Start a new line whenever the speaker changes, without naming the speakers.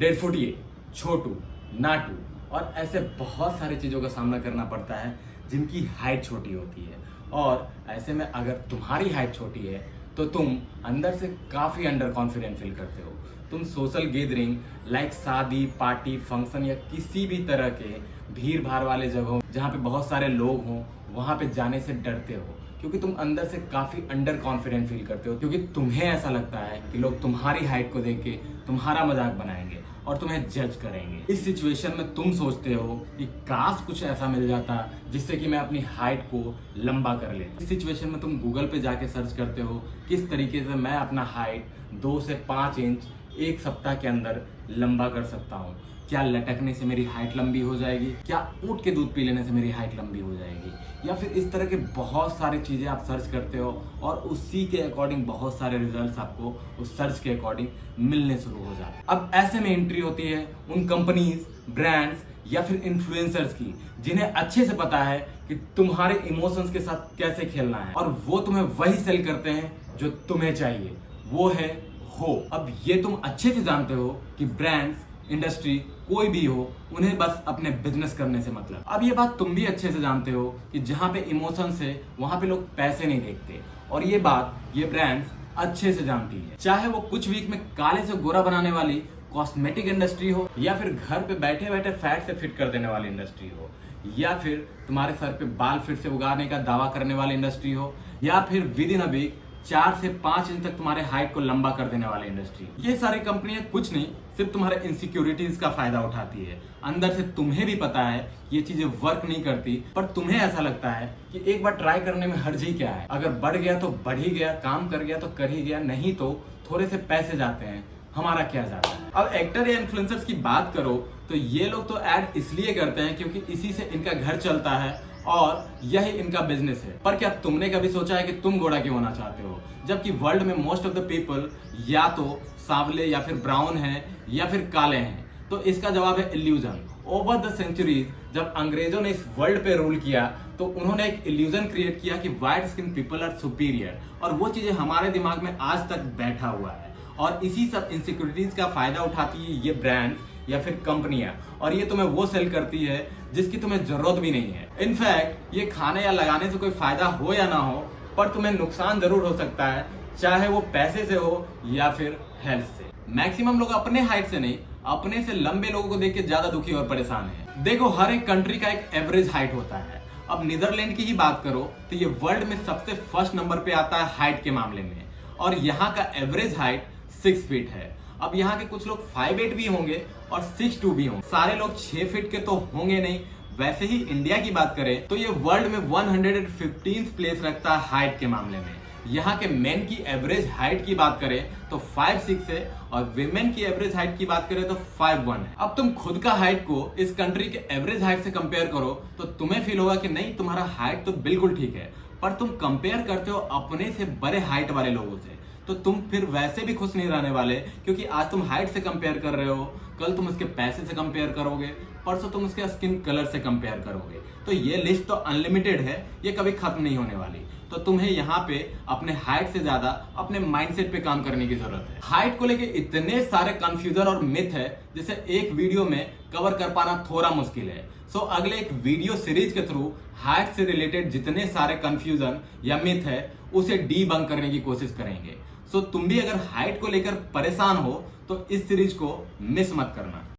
1.5 foot ये, छोटू, नाटू और ऐसे बहुत सारी चीज़ों का सामना करना पड़ता है जिनकी हाइट छोटी होती है। और ऐसे में अगर तुम्हारी हाइट छोटी है तो तुम अंदर से काफ़ी अंडर कॉन्फिडेंट फील करते हो। तुम सोशल गैदरिंग लाइक शादी, पार्टी, फंक्शन या किसी भी तरह के भीड़ भाड़ वाले जगहों जहाँ पे बहुत सारे लोग हों वहाँ पे जाने से डरते हो, क्योंकि तुम अंदर से काफ़ी अंडर कॉन्फिडेंट फील करते हो, क्योंकि तुम्हें ऐसा लगता है कि लोग तुम्हारी हाइट को देख के तुम्हारा मजाक बनाएंगे और तुम्हें जज करेंगे। इस सिचुएशन में तुम सोचते हो कि काश कुछ ऐसा मिल जाता जिससे कि मैं अपनी हाइट को लंबा कर लेता। इस सिचुएशन में तुम गूगल पे जाके सर्च करते हो किस तरीके से मैं अपना हाइट 2 से 5 इंच एक सप्ताह के अंदर लंबा कर सकता हूँ। क्या लटकने से मेरी हाइट लंबी हो जाएगी? क्या ऊँट के दूध पी लेने से मेरी हाइट लंबी हो जाएगी? या फिर इस तरह के बहुत सारी चीज़ें आप सर्च करते हो और उसी के अकॉर्डिंग बहुत सारे रिजल्ट्स आपको उस सर्च के अकॉर्डिंग मिलने शुरू हो जाते हैं। अब ऐसे में एंट्री होती है उन कंपनीज, ब्रांड्स या फिर इन्फ्लुएंसर्स की जिन्हें अच्छे से पता है कि तुम्हारे इमोशंस के साथ कैसे खेलना है, और वो तुम्हें वही सेल करते हैं जो तुम्हें चाहिए, वो है हो। अब ये तुम अच्छे से जानते हो कि ब्रांड्स, इंडस्ट्री कोई भी हो, उन्हें बस अपने बिजनेस करने से मतलब। अब ये बात तुम भी अच्छे से जानते हो कि जहाँ पे इमोशंस है वहां पे लोग पैसे नहीं देखते, और ये बात ये ब्रांड्स अच्छे से जानती है। चाहे वो कुछ वीक में काले से गोरा बनाने वाली कॉस्मेटिक इंडस्ट्री हो, या फिर घर पे बैठे बैठे फैट से फिट कर देने वाली इंडस्ट्री हो, या फिर तुम्हारे सर पे बाल फिर से उगाने का दावा करने वाली इंडस्ट्री हो, या फिर विद इन अ वीक 4 से 5 इंच तक तुम्हारे हाइट को लंबा कर देने वाली इंडस्ट्री। ये सारी कंपनियां कुछ नहीं, सिर्फ तुम्हारे इनसिक्योरिटीज का फायदा उठाती है। अंदर से तुम्हें भी पता है ये चीजें वर्क नहीं करती, पर तुम्हें ऐसा लगता है कि एक बार ट्राई करने में हर्ज ही क्या है। अगर बढ़ गया तो बढ़ ही गया, काम कर गया तो कर ही गया, नहीं तो थोड़े से पैसे जाते हैं, हमारा क्या जाता है। अब एक्टर या इन्फ्लुएंसर्स की बात करो तो ये लोग तो ऐड इसलिए करते हैं क्योंकि इसी से इनका घर चलता है और यही इनका बिजनेस है। पर क्या तुमने कभी सोचा है कि तुम गोरा क्यों होना चाहते हो, जबकि वर्ल्ड में मोस्ट ऑफ द पीपल या तो सांवले या फिर ब्राउन हैं या फिर काले हैं? तो इसका जवाब है इल्यूजन। ओवर द सेंचुरीज जब अंग्रेजों ने इस वर्ल्ड पे रूल किया तो उन्होंने एक इल्यूजन क्रिएट किया कि white skin people are superior, और वो चीजें हमारे दिमाग में आज तक बैठा हुआ है। और इसी सब इनसिक्योरिटीज का फायदा उठाती है ये ब्रांड्स या फिर कंपनियां, और ये तुम्हें वो सेल करती है जिसकी तुम्हें जरूरत भी नहीं है। इनफैक्ट ये खाने या लगाने से कोई फायदा हो या ना हो, पर तुम्हें नुकसान जरूर हो सकता है, चाहे वो पैसे से हो या फिर हेल्थ से। मैक्सिमम लोग अपने हाइट से नहीं, अपने से लंबे लोगों को देख के ज्यादा दुखी और परेशान है। देखो, हर एक कंट्री का एक एवरेज हाइट होता है। अब नीदरलैंड की ही बात करो तो ये वर्ल्ड में सबसे फर्स्ट नंबर पे आता है हाइट के मामले में, और यहाँ का एवरेज हाइट 6 फीट है। अब यहाँ के कुछ लोग 5'8" भी होंगे और 6'2" भी होंगे, सारे लोग 6 फीट के तो होंगे नहीं। वैसे ही इंडिया की बात करें तो ये वर्ल्ड में 115th प्लेस रखता है हाइट के मामले में। यहाँ के मेन की एवरेज हाइट की बात करें तो 5'6" है, और विमेन की एवरेज हाइट की बात करें तो 5'1" है। अब तुम खुद का हाइट को इस कंट्री के एवरेज हाइट से कंपेयर करो तो तुम्हें फील होगा कि नहीं, तुम्हारा हाइट तो बिल्कुल ठीक है, पर तुम कंपेयर करते हो अपने से बड़े हाइट वाले लोगों से, तो तुम फिर वैसे भी खुश नहीं रहने वाले, क्योंकि आज तुम हाइट से कंपेयर कर रहे हो, कल तुम उसके पैसे से कंपेयर करोगे, परसों तुम उसके स्किन कलर से कंपेयर करोगे। तो ये लिस्ट तो अनलिमिटेड है, ये कभी खत्म नहीं होने वाली। तो तुम्हें यहाँ पे अपने हाइट से ज्यादा अपने माइंडसेट पे काम करने की जरूरत है। हाइट को लेके इतने सारे कंफ्यूजन और मिथ है जिसे एक वीडियो में कवर कर पाना थोड़ा मुश्किल है। सो अगले एक वीडियो सीरीज के थ्रू हाइट से रिलेटेड जितने सारे कंफ्यूजन या मिथ है उसे डीबंक करने की कोशिश करेंगे। सो तुम भी अगर हाइट को लेकर परेशान हो तो इस सीरीज को मिस मत करना।